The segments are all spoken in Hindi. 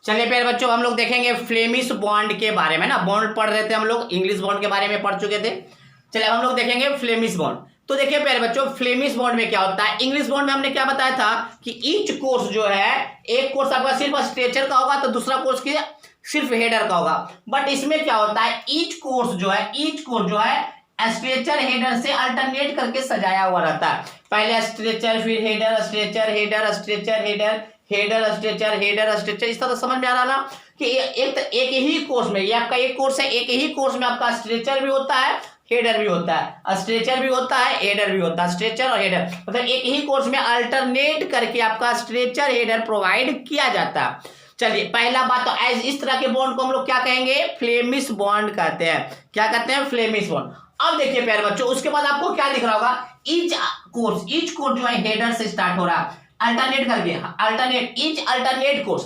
चलिए प्यारे बच्चों, हम लोग देखेंगे फ्लेमिश बॉन्ड के बारे में ना। बॉन्ड पढ़ रहे थे हम लोग, इंग्लिश बॉन्ड के बारे में पढ़ चुके थे। चलिए हम लोग देखेंगे फ्लेमिश बॉन्ड। तो देखिए प्यारे बच्चों, फ्लेमिश बॉन्ड में क्या होता है। इंग्लिश बॉन्ड में हमने क्या बताया था कि ईच कोर्स जो है, एक कोर्स आपका सिर्फ स्ट्रेचर का होगा तो दूसरा कोर्स की सिर्फ हेडर का होगा। बट इसमें क्या होता है, ईच कोर्स जो है स्ट्रेचर हेडर से अल्टरनेट करके सजाया हुआ रहता है। पहले स्ट्रेचर, फिर header, stretcher header, stretcher header, header stretcher, header stretcher. इस तरह समझ में आ रहा ना कि एक ही कोर्स में, ये आपका एक कोर्स है, एक ही कोर्स में आपका स्ट्रेचर भी होता है, हेडर भी होता है, स्ट्रेचर भी होता है, हेडर भी होता है। स्ट्रेचर और हेडर मतलब एक ही कोर्स में अल्टरनेट करके आपका स्ट्रेचर हेडर प्रोवाइड किया जाता है। चलिए पहला बात तो इस तरह के बॉन्ड को हम लोग क्या कहेंगे, फ्लेमिश बॉन्ड कहते हैं। क्या कहते हैं, फ्लेमिश बॉन्ड। अब देखिए प्यारे बच्चों, उसके बाद आपको क्या दिख रहा होगा, ईच कोर्स जो है हेडर से स्टार्ट हो रहा है, अल्टरनेट करके, अल्टरनेट कोर्स।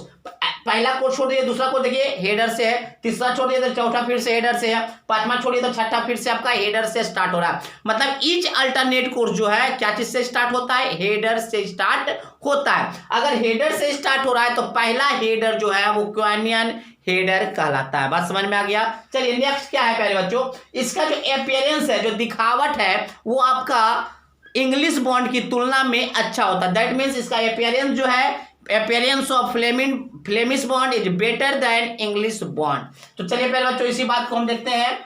पहला कोर्स छोड़ दिए, दूसरा कोर्स देखिए हेडर से है, तीसरा छोड़ दिए तो चौथा फिर से हेडर से है, पांचवा छोड़िए तो छठा फिर से आपका हेडर से स्टार्ट हो रहा है। मतलब ईच अल्टरनेट कोर्स जो है क्या चीज से स्टार्ट होता है, हेडर से स्टार्ट होता है। अगर हेडर से स्टार्ट हो रहा है तो पहला हेडर जो है वो क्वेनियन हेडर कहलाता है। बात समझ में आ गया। चलिए नेक्स्ट क्या है प्यारे बच्चों, इसका जो अपीयरेंस है, जो दिखावट है, वो आपका इंग्लिश बॉन्ड की तुलना में अच्छा होता है। दैट मीन्स इसका अपीयरेंस जो है, appearance of Flemish bond is better than English bond. तो चलिए पहले बच्चों इसी बात को हम देखते हैं।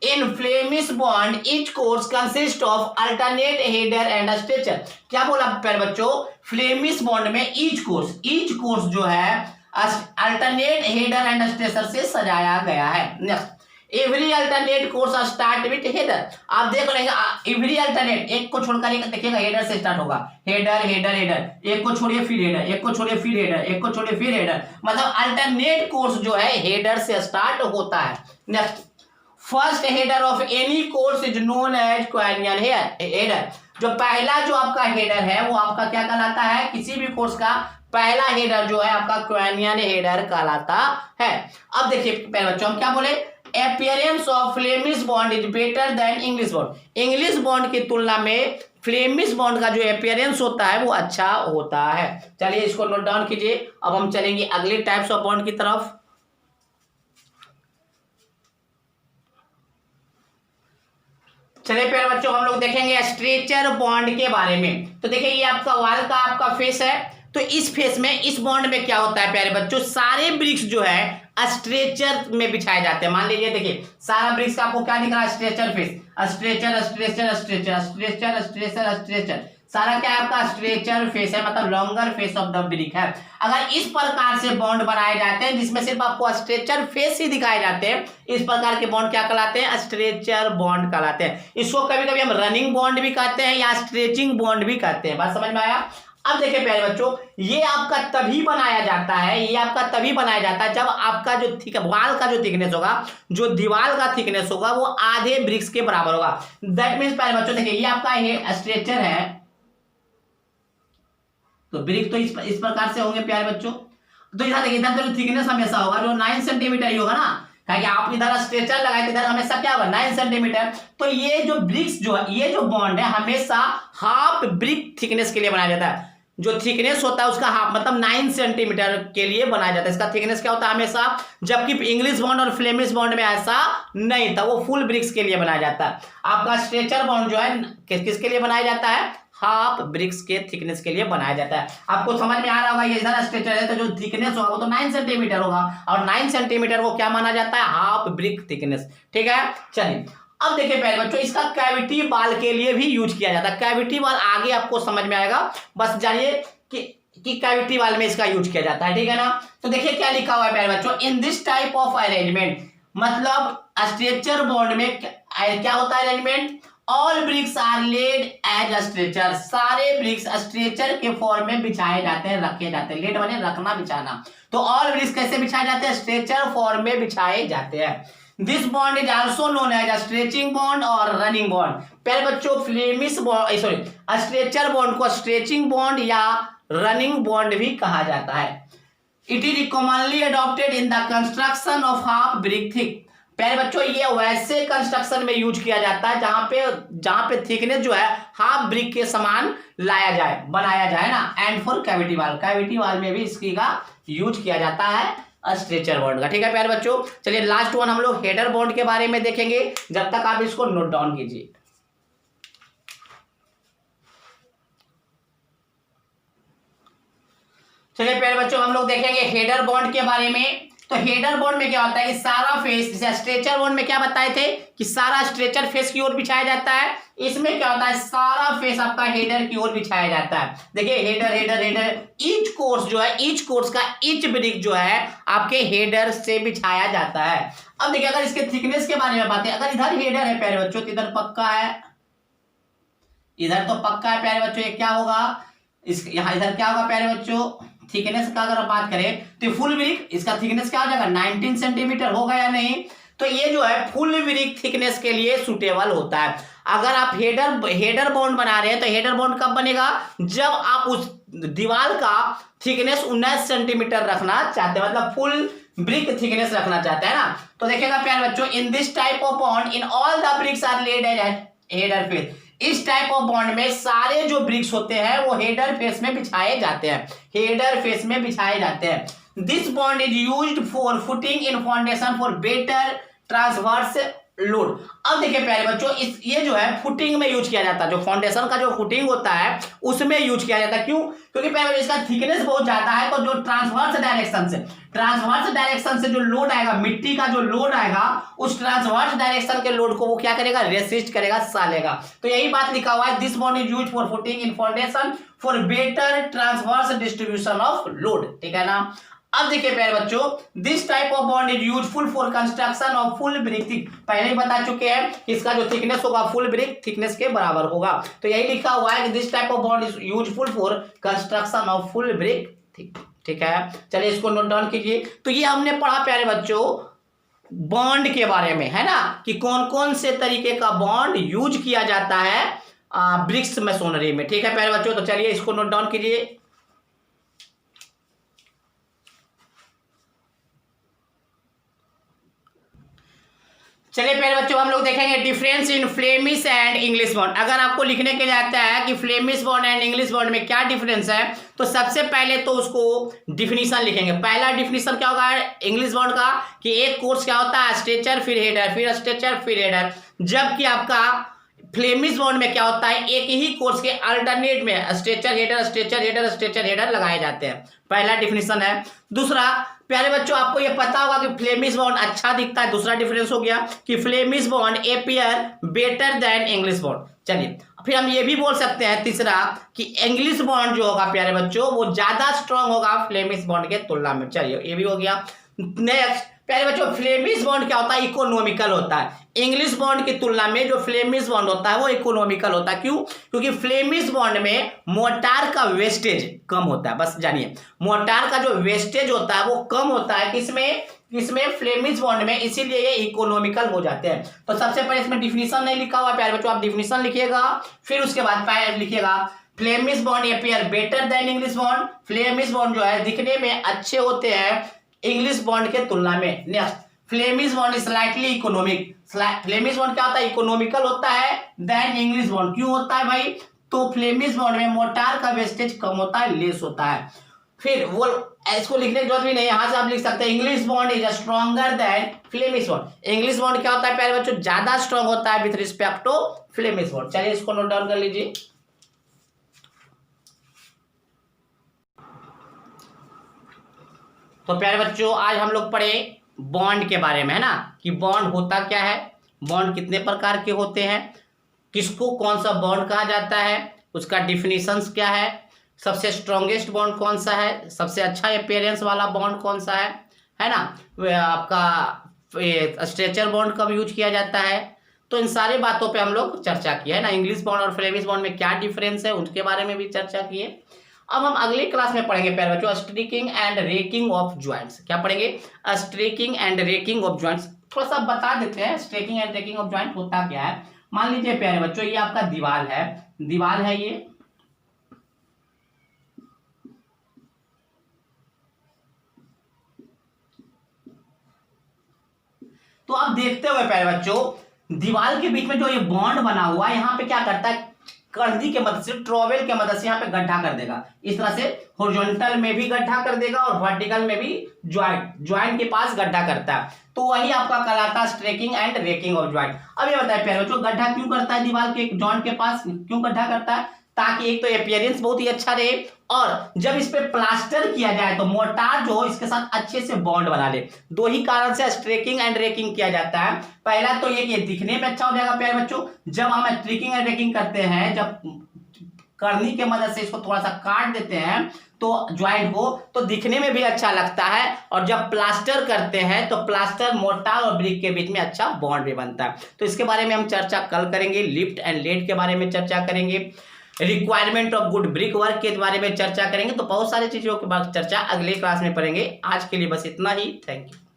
In Flemish bond each course consist of alternate header and stretcher. क्या बोला पहले बच्चों, फ्लेमिश बॉन्ड में ईच कोर्स जो है अल्टरनेट हेडर एंड स्ट्रेचर से सजाया गया है। Next, every alternate course start with header. आप देख लेंगे एवरी अल्टरनेट, एक को छोड़कर एक देखिएगा हेडर से स्टार्ट होगा, हेडर हेडर हेडर, एक को छोड़िए फिर हेडर, एक को छोड़िए फिर हेडर, एक को छोड़िए फिर हेडर। मतलब अल्टरनेट कोर्स जो है हेडर से स्टार्ट होता है। Next, first header of any course is known as quoin header. जो पहला जो आपका हेडर है वो आपका क्या कहलाता है, किसी भी कोर्स का पहला हेडर जो है आपका क्वेनियन हेडर कहलाता है। अब देखिए पहले बच्चों हम क्या बोले, appearance of Flemish bond is better than English bond. English bond की तुलना में फ्लेमिश बॉन्ड का जो अपीयरेंस होता है वो अच्छा होता है। चलिए इसको नोट डाउन कीजिए। अब हम चलेंगे अगले टाइप्स ऑफ बॉन्ड की तरफ। चलिए प्यारे बच्चों, हम लोग देखेंगे स्ट्रेचर बॉन्ड के बारे में। तो देखिए ये आपका वाल का आपका फेस है। तो इस फेस में, इस बॉन्ड में क्या होता है प्यारे बच्चों, सारे ब्रिक्स जो है स्ट्रेचर में बिछाए जाते हैं। मान लीजिए देखिए सारा ब्रिक्स का आपको क्या दिख रहा है, stretcher face, stretcher stretcher stretcher stretcher stretcher stretcher, सारा क्या है आपका स्ट्रेचर फेस है, मतलब longer face of the brick है। अगर इस प्रकार से बॉन्ड बनाए जाते हैं जिसमें सिर्फ आपको स्ट्रेचर फेस ही दिखाए जाते हैं, इस प्रकार के बॉन्ड क्या कहलाते हैं, स्ट्रेचर बॉन्ड कहलाते हैं। इसको कभी कभी हम रनिंग बॉन्ड भी कहते हैं या स्ट्रेचिंग बॉन्ड भी कहते हैं। बात समझ में आया। अब देखिए प्यारे बच्चों, ये आपका तभी बनाया जाता है, जब आपका जो वाल का जो थिकनेस होगा, जो दीवार का थिकनेस होगा वो आधे ब्रिक्स के बराबर होगा। दैट मीन्स प्यारे बच्चों देखिए ये आपका स्ट्रेचर है, तो ब्रिक तो इस प्रकार से होंगे प्यारे बच्चों। तो इधर देखिए, इधर जो थिकनेस हमेशा होगा जो 9 सेंटीमीटर ही होगा ना, कि आप इधर स्ट्रेचर लगाए इधर हमेशा क्या होगा 9 सेंटीमीटर। तो ये जो ब्रिक्स जो है, ये जो बॉन्ड है हमेशा हाफ ब्रिक थिकनेस के लिए बनाया जाता है। जो थिकनेस होता है उसका हाफ मतलब 9 सेंटीमीटर के लिए बनाया जाता है। इसका थिकनेस क्या होता है हमेशा, जबकि इंग्लिश बॉन्ड और फ्लेमिश बॉन्ड में ऐसा नहीं था, वो फुल ब्रिक्स के लिए बनाया जाता है। आपका स्ट्रेचर बॉन्ड जो है किसके लिए बनाया जाता है, हाफ ब्रिक्स के थिकनेस के लिए बनाया जाता है। आपको समझ में आ रहा होगा, ये इधर स्ट्रेचर है तो जो थिकनेस होगा वो तो 9 सेंटीमीटर होगा, और 9 सेंटीमीटर को क्या माना जाता है, हाफ ब्रिक थिकनेस। ठीक है। चलिए अब देखिए पहले बच्चों, इसका कैविटी वाल के लिए भी यूज किया जाता है। कैविटी वाल आगे आपको समझ में आएगा, बस जानिए कि कैविटी वाल में इसका यूज किया जाता है। ठीक है ना। तो देखिए क्या लिखा हुआ है प्यारे बच्चों, in this type of arrangement, मतलब स्ट्रेचर बॉन्ड में क्या होता है arrangement, all bricks are laid as stretcher. सारे ब्रिक्स स्ट्रेचर के फॉर्म में बिछाए जाते हैं, रखे जाते हैं। लेड माने रखना, बिछाना। तो ऑल ब्रिक्स कैसे बिछाए जाते हैं, स्ट्रेचर फॉर्म में बिछाए जाते हैं। This bond is also known as stretching bond और रनिंग बॉन्ड। पहले बच्चों फ्लेमिश बॉन्ड स्ट्रेचर बॉन्ड को स्ट्रेचिंग बॉन्ड या रनिंग बॉन्ड भी कहा जाता है। It is commonly adopted in the construction of half brick thick. पहले बच्चों ये वैसे कंस्ट्रक्शन में यूज किया जाता है जहां पे थिकनेस जो है हाफ ब्रिक के समान लाया जाए, बनाया जाए ना। एंड फॉर कैविटी वाल में भी इसकी का यूज किया जाता है। स्ट्रेचर बॉन्ड का। ठीक है प्यारे बच्चों, चलिए लास्ट वन हम लोग हेडर बॉन्ड के बारे में देखेंगे, जब तक आप इसको नोट डाउन कीजिए। चलिए प्यारे बच्चों हम लोग देखेंगे हेडर बॉन्ड के बारे में। तो हेडर बॉन्ड में क्या होता है कि सारा फेस, जैसे स्ट्रेचर बॉन्ड में क्या बताए थे कि सारा स्ट्रेचर फेस की ओर बिछाया जाता है, इसमें क्या होता है सारा फेस आपका हेडर की ओर बिछाया जाता है। देखिए header header header, each course जो है, ईच कोर्स का ईच ब्रिक जो है आपके हेडर से बिछाया जाता है। अब देखिए अगर इसके थिकनेस के बारे में बात है, अगर इधर हेडर है प्यारे बच्चों तो इधर पक्का है, इधर तो पक्का है प्यारे बच्चों, ये क्या होगा इस यहाँ इधर क्या होगा प्यारे बच्चों, थिकनेस का अगर बात करें तो फुल ब्रिक इसका थिकनेस क्या हो जाएगा 19 सेंटीमीटर होगा या नहीं। तो ये जो है फुल ब्रिक थिकनेस के लिए सुटेबल होता है। अगर आप हेडर बॉन्ड बना रहे हैं तो हेडर बॉन्ड कब बनेगा, जब आप उस दीवार का थिकनेस 19 सेंटीमीटर रखना चाहते हैं, मतलब फुल ब्रिक थिकनेस रखना चाहते हैं ना। तो देखिएगा प्यारे बच्चों, in this type of bond in all the bricks are laid at header face. इस टाइप ऑफ बॉन्ड में सारे जो ब्रिक्स होते हैं वो हेडर फेस में बिछाए जाते हैं, हेडर फेस में बिछाए जाते हैं। This bond is used for footing in foundation for better transverse load. अब देखिए प्यारे बच्चों, ये जो है फुटिंग में यूज किया जाता है, जो फाउंडेशन का जो फुटिंग होता है उसमें यूज किया जाता है। क्यों? क्योंकि प्यारे बच्चों इसका थिकनेस बहुत ज्यादा है, तो जो ट्रांसवर्स डायरेक्शन से जो लोड आएगा, मिट्टी का जो लोड आएगा, उस ट्रांसवर्स डायरेक्शन के लोड को वो क्या करेगा, रेसिस्ट करेगा, सालेगा। तो यही बात लिखा हुआ है, this bond is used for footing in foundation for better transverse distribution of load. ठीक है ना। अब देखिए प्यारे बच्चों, this type of bond is useful for construction of full brick thick. पहले ही बता चुके हैं कि इसका जो थिकनेस होगा फुल ब्रिक थिकनेस के बराबर होगा। तो यही लिखा हुआ है कि this type of bond is useful for construction of full brick thick. ठीक है, चलिए इसको नोट डाउन कीजिए। तो ये हमने पढ़ा प्यारे बच्चों बॉन्ड के बारे में, है ना, कि कौन कौन से तरीके का बॉन्ड यूज किया जाता है ब्रिक्स मैसोनरी में। ठीक है प्यारे बच्चों, तो चलिए इसको नोट डाउन कीजिए। चलिए प्यारे बच्चों हम लोग देखेंगे difference in Flemish and English bond. अगर आपको लिखने के लिए आता है कि Flemish bond and English bond में क्या डिफरेंस है, तो सबसे पहले तो उसको डिफिनीशन लिखेंगे। पहला डिफिनीशन क्या होगा इंग्लिश बॉन्ड का, कि एक कोर्स क्या होता है स्ट्रेचर फिर हेडर, फिर स्ट्रेचर फिर हेडर। जबकि आपका फ्लेमिश बॉन्ड में क्या होता है, एक ही कोर्स के अल्टरनेट में stretcher header stretcher header stretcher header लगाए जाते हैं। पहला डिफिनीशन है। दूसरा प्यारे बच्चों आपको ये पता होगा कि फ्लेमिश बॉन्ड अच्छा दिखता है, दूसरा डिफरेंस हो गया कि Flemish bond appear better than English bond. चलिए फिर हम ये भी बोल सकते हैं तीसरा कि इंग्लिश बॉन्ड जो होगा प्यारे बच्चों वो ज्यादा स्ट्रांग होगा फ्लेमिश बॉन्ड के तुलना में। चलिए ये भी हो गया। नेक्स्ट प्यारे बच्चों फ्लेमिश बॉन्ड क्या होता है, इकोनॉमिकल होता है। इंग्लिश बॉन्ड की तुलना में जो फ्लेमिश बॉन्ड होता है वो इकोनॉमिकल होता है। क्यों? क्योंकि फ्लेमिश बॉन्ड में मोर्टार का वेस्टेज कम होता है। बस जानिए मोर्टार का जो वेस्टेज होता है वो कम होता है किसमें फ्लेमिश बॉन्ड में, इसीलिए ये इकोनॉमिकल हो जाते हैं। तो सबसे पहले इसमें डिफिनीशन नहीं लिखा हुआ प्यारे बच्चों, आप डिफिनीशन लिखिएगा, फिर उसके बाद लिखिएगा Flemish bond appear better than English bond. Flemish bond जो है दिखने में अच्छे होते हैं इंग्लिश बॉन्ड के तुलना में। Next Flemish bond is slightly economic. Flemish bond क्या होता है, इकोनॉमिकल होता है देन इंग्लिश बॉन्ड। क्यों होता है भाई, तो फ्लेमिश बॉन्ड में मोर्टार का वेस्टेज कम होता है, लेस होता है। फिर वो इसको लिखने की जरूरत भी नहीं, यहां से आप लिख सकते हैं English bond is stronger than Flemish bond. English bond क्या होता है प्यारे बच्चों, ज्यादा स्ट्रॉन्ग होता है with respect to Flemish bond. चलिए इसको नोट डाउन कर लीजिए। तो प्यारे बच्चों आज हम लोग पढ़े बॉन्ड के बारे में, है ना, कि बॉन्ड होता क्या है, बॉन्ड कितने प्रकार के होते हैं, किसको कौन सा बॉन्ड कहा जाता है, उसका डिफिनीशंस क्या है, सबसे स्ट्रॉन्गेस्ट बॉन्ड कौन सा है, सबसे अच्छा अपीयरेंस वाला बॉन्ड कौन सा है ना, आपका स्ट्रेचर बॉन्ड कब यूज किया जाता है। तो इन सारी बातों पे हम लोग चर्चा की है ना। इंग्लिश बॉन्ड और फ्लेमिश बॉन्ड में क्या डिफरेंस है उसके बारे में भी चर्चा की है। अब हम अगली क्लास में पढ़ेंगे प्यारे बच्चों streaking and racking of joints. क्या पढ़ेंगे, streaking and racking of joints. थोड़ा सा बता देते हैं streaking and racking of joint होता क्या है। मान लीजिए प्यारे बच्चों ये आपका दीवार है ये, तो आप देखते हुए प्यारे बच्चों दीवार के बीच में जो ये बॉन्ड बना हुआ है यहाँ पे क्या करता है, कर्दी के मदद से, ट्रॉवेल के मदद से यहाँ पे गड्ढा कर देगा। इस तरह से हॉरिजॉन्टल में भी गड्ढा कर देगा और वर्टिकल में भी ज्वाइंट के पास गड्ढा करता है। तो वही आपका कहलाता है स्ट्रेकिंग एंड रेकिंग ऑफ ज्वाइंट। अब ये बताए प्यारे बच्चों, गड्ढा क्यों करता है दीवार के जॉइंट के पास, क्यों गड्ढा करता है? ताकि एक तो अपीयरेंस बहुत ही अच्छा रहे, और जब इस पे प्लास्टर किया जाए तो मोर्टार जो हो इसके साथ अच्छे से बॉन्ड बना ले। दो ही कारण से स्ट्रेकिंग एंड रेकिंग किया जाता है। पहला तो ये कि दिखने में अच्छा हो जाएगा प्यारे बच्चों, जब हम स्ट्रेकिंग एंड रेकिंग करते हैं, जब करनी के मदद से इसको थोड़ा सा काट देते हैं तो ज्वाइंट को, तो दिखने में भी अच्छा लगता है, और जब प्लास्टर करते हैं तो प्लास्टर मोर्टार और ब्रिक के बीच में अच्छा बॉन्ड भी बनता है। तो इसके बारे में हम चर्चा कल करेंगे। लिफ्ट एंड लेड के बारे में चर्चा करेंगे, requirement of good brick work के बारे में चर्चा करेंगे। तो बहुत सारी चीजों के बाद चर्चा अगले क्लास में पढ़ेंगे। आज के लिए बस इतना ही। Thank you.